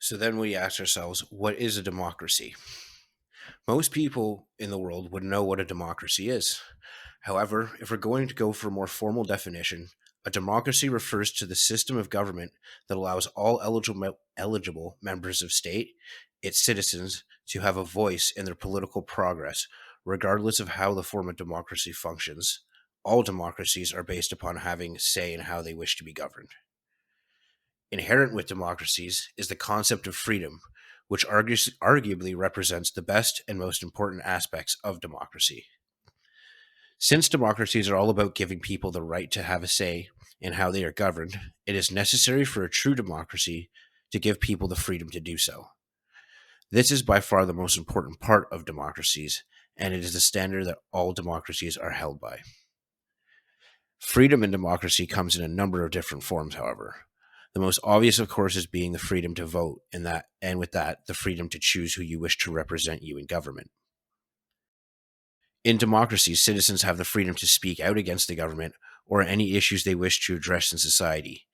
So then we ask ourselves, what is a democracy? Most people in the world would know what a democracy is. However, if we're going to go for a more formal definition, a democracy refers to the system of government that allows all eligible members of state, its citizens, to have a voice in their political progress, regardless of how the form of democracy functions. All democracies are based upon having say in how they wish to be governed. Inherent with democracies is the concept of freedom, which arguably represents the best and most important aspects of democracy. Since democracies are all about giving people the right to have a say in how they are governed, it is necessary for a true democracy to give people the freedom to do so. This is by far the most important part of democracies, and it is the standard that all democracies are held by. Freedom in democracy comes in a number of different forms, however. The most obvious, of course, is being the freedom to vote, and with that, the freedom to choose who you wish to represent you in government. In democracies, citizens have the freedom to speak out against the government or any issues they wish to address in society,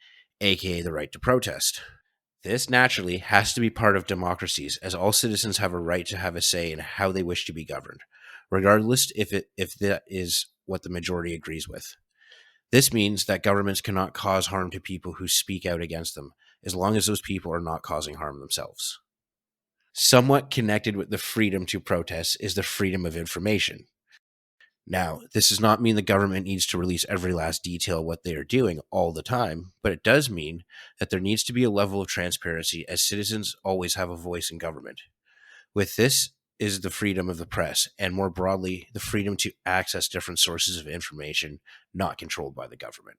aka the right to protest. This naturally has to be part of democracies, as all citizens have a right to have a say in how they wish to be governed, regardless if that is what the majority agrees with. This means that governments cannot cause harm to people who speak out against them, as long as those people are not causing harm themselves. Somewhat connected with the freedom to protest is the freedom of information. Now, this does not mean the government needs to release every last detail of what they are doing all the time, but it does mean that there needs to be a level of transparency, as citizens always have a voice in government. With this is the freedom of the press, and more broadly, the freedom to access different sources of information not controlled by the government.